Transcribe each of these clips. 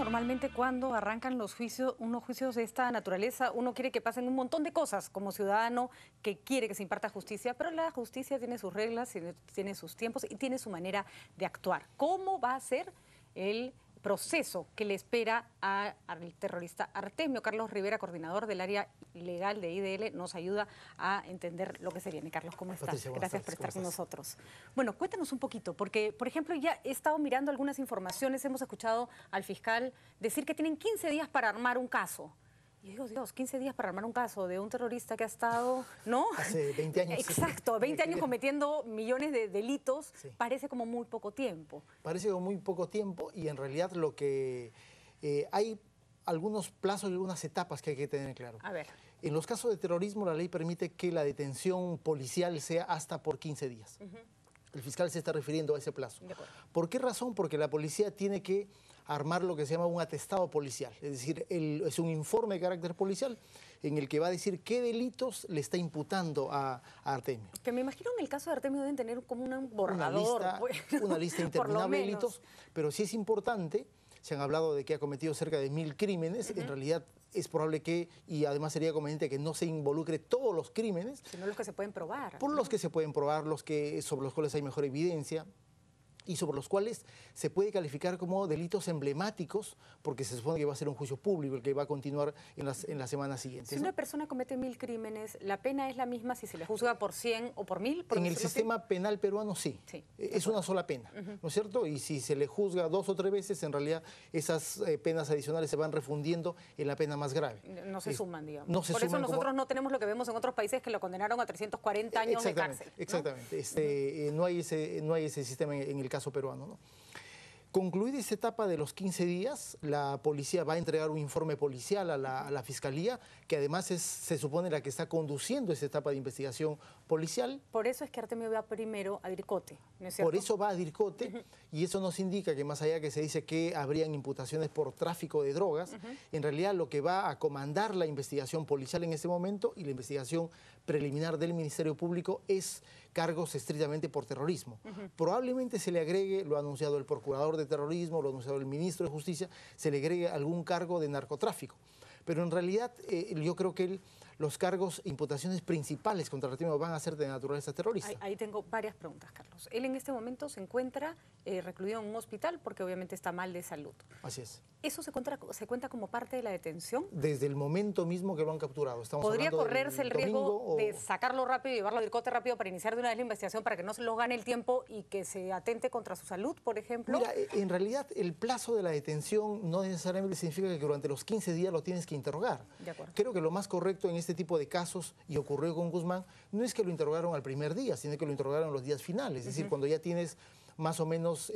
normalmente cuando arrancan los juicios, unos juicios de esta naturaleza, uno quiere que pasen un montón de cosas como ciudadano que quiere que se imparta justicia, pero la justicia tiene sus reglas, tiene sus tiempos y tiene su manera de actuar. ¿Cómo va a ser el proceso que le espera al terrorista Artemio? Carlos Rivera, coordinador del área legal de IDL, nos ayuda a entender lo que se viene. Carlos, ¿cómo estás? Patricia, gracias por estar con nosotros. Bueno, cuéntanos un poquito, porque, por ejemplo, ya he estado mirando algunas informaciones, hemos escuchado al fiscal decir que tienen 15 días para armar un caso. Y digo, Dios, 15 días para armar un caso de un terrorista que ha estado, ¿no? Hace 20 años. Exacto, 20 años cometiendo millones de delitos, sí. Parece como muy poco tiempo. Parece como muy poco tiempo y en realidad lo que hay algunos plazos y algunas etapas que hay que tener claro. A ver. En los casos de terrorismo la ley permite que la detención policial sea hasta por 15 días. El fiscal se está refiriendo a ese plazo. ¿Por qué razón? Porque la policía tiene que armar lo que se llama un atestado policial. Es decir, es un informe de carácter policial en el que va a decir qué delitos le está imputando a Artemio. Que me imagino en el caso de Artemio deben tener como un borrador. Una lista interminable de delitos, pero sí es importante. Se han hablado de que ha cometido cerca de 1000 crímenes. En realidad es probable que, y además sería conveniente que no se involucre todos los crímenes. Sino los que se pueden probar. Por los que se pueden probar, sobre los cuales hay mejor evidencia y sobre los cuales se puede calificar como delitos emblemáticos, porque se supone que va a ser un juicio público el que va a continuar en las semanas siguientes. Si una persona comete 1000 crímenes, ¿la pena es la misma si se le juzga por 100 o por 1000? En el sistema penal peruano sí. Es una sola pena, ¿no es cierto? Y si se le juzga 2 o 3 veces, en realidad esas penas adicionales se van refundiendo en la pena más grave. No se suman, digamos. No se por suman eso nosotros no tenemos lo que vemos en otros países que lo condenaron a 340 años de cárcel, ¿no? Exactamente. No hay ese sistema en el caso peruano, ¿no? Concluida esta etapa de los 15 días, la policía va a entregar un informe policial a la Fiscalía, que además se supone la que está conduciendo esta etapa de investigación policial. Por eso es que Artemio va primero a DIRCOTE, ¿no es cierto? Por eso va a DIRCOTE, y eso nos indica que más allá que se dice que habrían imputaciones por tráfico de drogas, en realidad lo que va a comandar la investigación policial en este momento y la investigación preliminar del Ministerio Público es cargos estrictamente por terrorismo. Probablemente se le agregue, lo ha anunciado el procurador de terrorismo, lo ha anunciado el ministro de Justicia, se le agregue algún cargo de narcotráfico. Pero en realidad yo creo que los cargos, imputaciones principales contra Artemio van a ser de naturaleza terrorista. Ahí tengo varias preguntas, Carlos. Él en este momento se encuentra recluido en un hospital porque obviamente está mal de salud. Así es. ¿Eso se cuenta como parte de la detención? Desde el momento mismo que lo han capturado. ¿Podría correrse el riesgo de sacarlo rápido y llevarlo a DIRCOTE rápido para iniciar de una vez la investigación para que no se lo gane el tiempo y que se atente contra su salud, por ejemplo? Mira, en realidad el plazo de la detención no necesariamente significa que durante los 15 días lo tienes que interrogar. De acuerdo. Creo que lo más correcto en este tipo de casos, y ocurrió con Guzmán, no es que lo interrogaron al primer día, sino que lo interrogaron en los días finales. Es decir, cuando ya tienes más o menos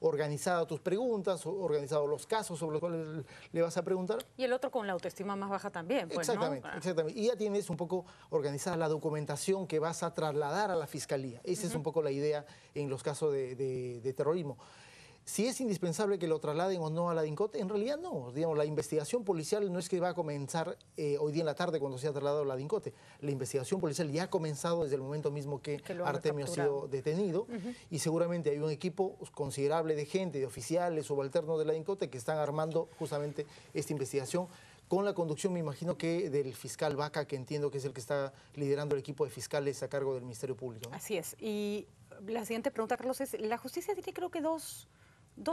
organizadas tus preguntas, organizados los casos sobre los cuales le vas a preguntar. Y el otro con la autoestima más baja también, pues, exactamente, ¿no? Exactamente. Y ya tienes un poco organizada la documentación que vas a trasladar a la Fiscalía. Esa es un poco la idea en los casos de terrorismo. Si es indispensable que lo trasladen o no a la DIRCOTE, en realidad no. Digamos, la investigación policial no es que va a comenzar hoy día en la tarde cuando se ha trasladado a la DIRCOTE. La investigación policial ya ha comenzado desde el momento mismo que Artemio ha sido detenido y seguramente hay un equipo considerable de gente, de oficiales, subalternos de la DIRCOTE que están armando justamente esta investigación con la conducción, me imagino que del fiscal Vaca, que entiendo que es el que está liderando el equipo de fiscales a cargo del Ministerio Público, ¿no? Así es. Y la siguiente pregunta, Carlos, es, la justicia tiene creo que dos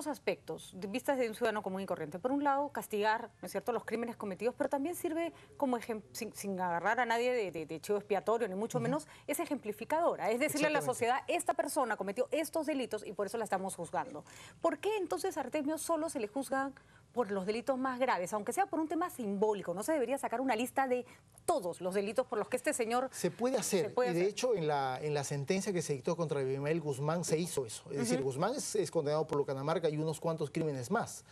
aspectos, vistas de un ciudadano común y corriente. Por un lado, castigar, ¿no es cierto?, los crímenes cometidos, pero también sirve como sin agarrar a nadie de chivo expiatorio, ni mucho menos, es ejemplificadora. Es decirle a la sociedad, esta persona cometió estos delitos y por eso la estamos juzgando. ¿Por qué entonces a Artemio solo se le juzga por los delitos más graves, aunque sea por un tema simbólico? ¿No se debería sacar una lista de todos los delitos por los que este señor... Se puede hacer, y de hecho en la sentencia que se dictó contra Abimael Guzmán se hizo eso. Es decir, Guzmán es condenado por Lucanamarca y unos cuantos crímenes más.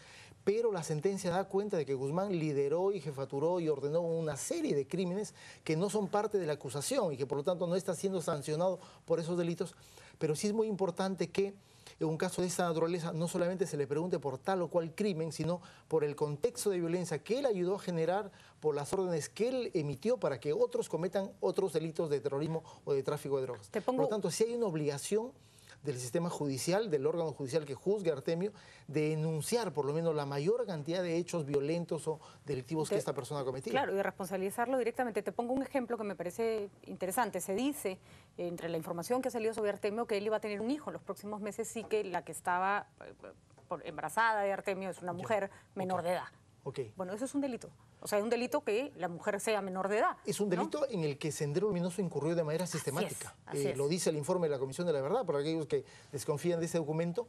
Pero la sentencia da cuenta de que Guzmán lideró y jefaturó y ordenó una serie de crímenes que no son parte de la acusación y que por lo tanto no está siendo sancionado por esos delitos. Pero sí es muy importante que en un caso de esta naturaleza no solamente se le pregunte por tal o cual crimen, sino por el contexto de violencia que él ayudó a generar, por las órdenes que él emitió para que otros cometan otros delitos de terrorismo o de tráfico de drogas. Por lo tanto, sí hay una obligación del sistema judicial, del órgano judicial que juzgue a Artemio, de enunciar por lo menos la mayor cantidad de hechos violentos o delictivos que esta persona ha cometido. Claro, y de responsabilizarlo directamente. Te pongo un ejemplo que me parece interesante. Se dice, entre la información que ha salido sobre Artemio, que él iba a tener un hijo en los próximos meses y que la que estaba embarazada de Artemio es una mujer menor de edad. Bueno, eso es un delito. O sea, es un delito que la mujer sea menor de edad. Es un delito en el que Sendero Luminoso incurrió de manera sistemática. Así es. Lo dice el informe de la Comisión de la Verdad, para aquellos que desconfían de ese documento.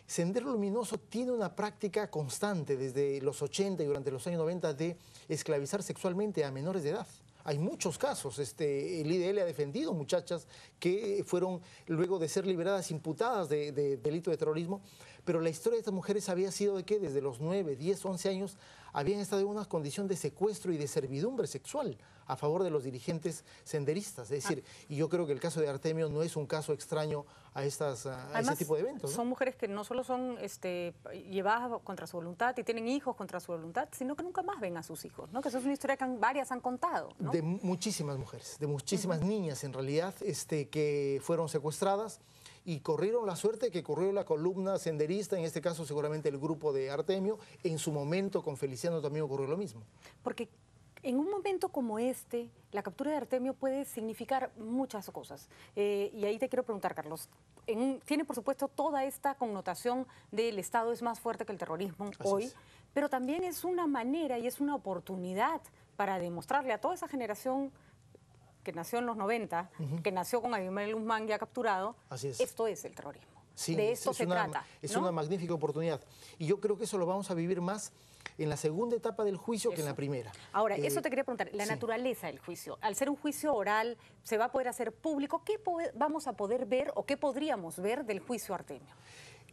Sendero Luminoso tiene una práctica constante desde los 80 y durante los años 90 de esclavizar sexualmente a menores de edad. Hay muchos casos, el IDL ha defendido muchachas que fueron, luego de ser liberadas, imputadas de delito de terrorismo, pero la historia de estas mujeres había sido de que desde los 9, 10, 11 años habían estado en una condición de secuestro y de servidumbre sexual a favor de los dirigentes senderistas. Es decir, y yo creo que el caso de Artemio no es un caso extraño a ese tipo de eventos, ¿no? Son mujeres que no solo son llevadas contra su voluntad y tienen hijos contra su voluntad, sino que nunca más ven a sus hijos, ¿no? Que eso es una historia que varias han contado, ¿no? De muchísimas mujeres, de muchísimas niñas en realidad, que fueron secuestradas y corrieron la suerte que corrió la columna senderista, en este caso seguramente el grupo de Artemio. En su momento con Feliciano también ocurrió lo mismo. Porque en un momento como este, la captura de Artemio puede significar muchas cosas. Y ahí te quiero preguntar, Carlos, tiene por supuesto toda esta connotación del Estado es más fuerte que el terrorismo hoy, pero también es una manera y es una oportunidad para demostrarle a toda esa generación que nació en los 90, que nació con Abimael Guzmán ya capturado, esto es el terrorismo. Sí, de esto se trata. Es una magnífica oportunidad. Y yo creo que eso lo vamos a vivir más en la segunda etapa del juicio que en la primera. Ahora, eso te quería preguntar, la naturaleza del juicio. Al ser un juicio oral, ¿se va a poder hacer público? ¿Qué vamos a poder ver o qué podríamos ver del juicio Artemio?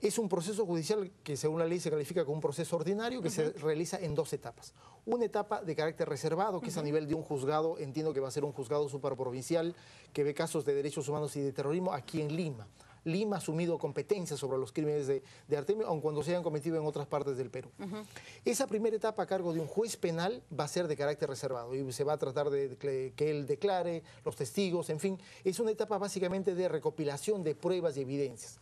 Es un proceso judicial que según la ley se califica como un proceso ordinario que se realiza en 2 etapas. Una etapa de carácter reservado, que es a nivel de un juzgado, entiendo que va a ser un juzgado superprovincial, que ve casos de derechos humanos y de terrorismo aquí en Lima. Lima ha asumido competencias sobre los crímenes de Artemio, aun cuando se hayan cometido en otras partes del Perú. Esa primera etapa a cargo de un juez penal va a ser de carácter reservado y se va a tratar de que él declare, los testigos, en fin. Es una etapa básicamente de recopilación de pruebas y evidencias.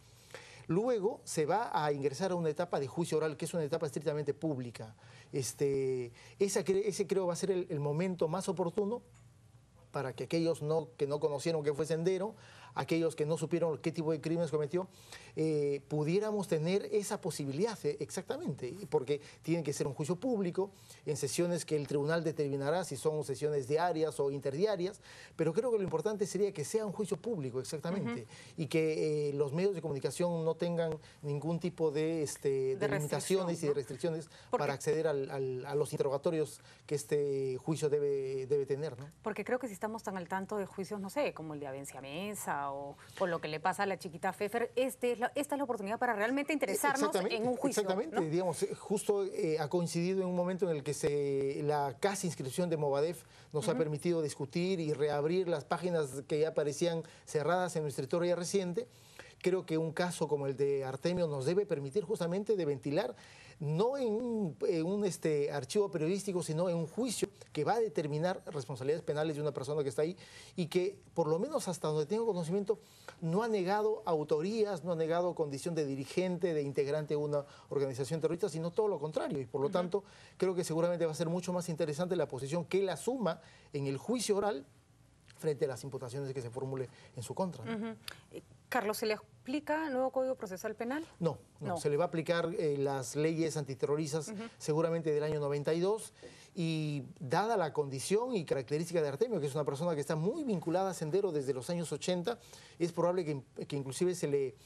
Luego se va a ingresar a una etapa de juicio oral, que es una etapa estrictamente pública. Ese creo va a ser el momento más oportuno para que aquellos que no conocieron qué fue Sendero, aquellos que no supieron qué tipo de crímenes cometió, pudiéramos tener esa posibilidad exactamente, porque tiene que ser un juicio público, en sesiones que el tribunal determinará si son sesiones diarias o interdiarias, pero creo que lo importante sería que sea un juicio público exactamente y que los medios de comunicación no tengan ningún tipo de limitaciones y de restricciones para acceder a los interrogatorios que este juicio debe tener, ¿no? Porque creo que si estamos tan al tanto de juicios, no sé, como el de Avencia Mesa o lo que le pasa a la chiquita Pfeffer, esta es la oportunidad para realmente interesarnos en un juicio. Exactamente, ¿no? Digamos, justo ha coincidido en un momento en el que la casi inscripción de Movadef nos ha permitido discutir y reabrir las páginas que ya parecían cerradas en nuestra historia reciente. Creo que un caso como el de Artemio nos debe permitir justamente de ventilar, no en un archivo periodístico, sino en un juicio que va a determinar responsabilidades penales de una persona que está ahí y que, por lo menos hasta donde tengo conocimiento, no ha negado autorías, no ha negado condición de dirigente, de integrante de una organización terrorista, sino todo lo contrario. Y por lo tanto, creo que seguramente va a ser mucho más interesante la posición que él asuma en el juicio oral frente a las imputaciones que se formule en su contra, ¿no? Carlos, ¿se le aplica el nuevo Código Procesal Penal? No. Se le va a aplicar las leyes antiterroristas seguramente del año 92 y dada la condición y característica de Artemio, que es una persona que está muy vinculada a Sendero desde los años 80, es probable que inclusive se le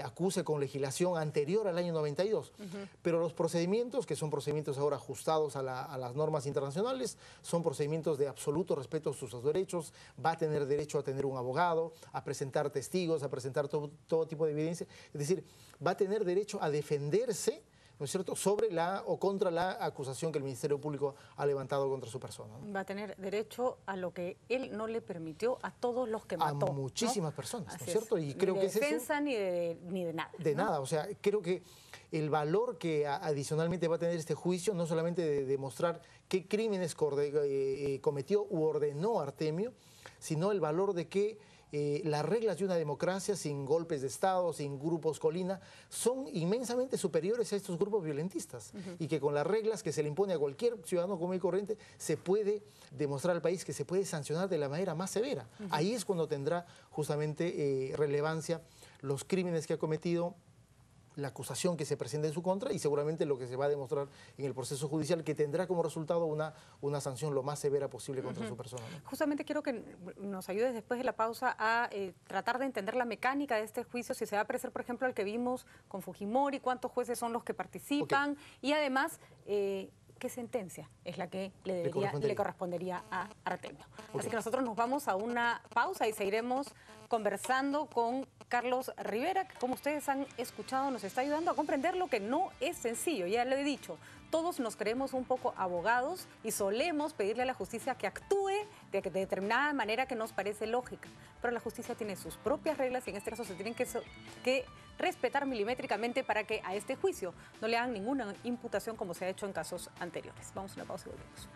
acuse con legislación anterior al año 92. Pero los procedimientos, que son procedimientos ahora ajustados a las normas internacionales, son procedimientos de absoluto respeto a sus derechos, va a tener derecho a tener un abogado, a presentar testigos, a presentar todo tipo de evidencia, es decir, va a tener derecho a defenderse, ¿no es cierto?, sobre o contra la acusación que el Ministerio Público ha levantado contra su persona, ¿no? Va a tener derecho a lo que él no le permitió a todos los que mató. A muchísimas personas, ¿no es cierto? Y creo que es eso. Ni de defensa ni de nada. De nada, o sea, creo que el valor que adicionalmente va a tener este juicio, no solamente de demostrar qué crímenes cometió u ordenó Artemio, sino el valor de que las reglas de una democracia sin golpes de Estado, sin grupos colina, son inmensamente superiores a estos grupos violentistas. Y que con las reglas que se le impone a cualquier ciudadano común y corriente se puede demostrar al país que se puede sancionar de la manera más severa. Ahí es cuando tendrá justamente relevancia los crímenes que ha cometido, la acusación que se presenta en su contra y seguramente lo que se va a demostrar en el proceso judicial, que tendrá como resultado una sanción lo más severa posible contra su persona, ¿no? Justamente quiero que nos ayudes después de la pausa a tratar de entender la mecánica de este juicio, si se va a parecer, por ejemplo, al que vimos con Fujimori, cuántos jueces son los que participan y además qué sentencia es la que le correspondería a Artemio. Así que nosotros nos vamos a una pausa y seguiremos conversando con Carlos Rivera, que como ustedes han escuchado nos está ayudando a comprender lo que no es sencillo. Ya lo he dicho, todos nos creemos un poco abogados y solemos pedirle a la justicia que actúe de determinada manera que nos parece lógica. Pero la justicia tiene sus propias reglas y en este caso se tienen que respetar milimétricamente para que a este juicio no le hagan ninguna imputación como se ha hecho en casos anteriores. Vamos a una pausa y volvemos.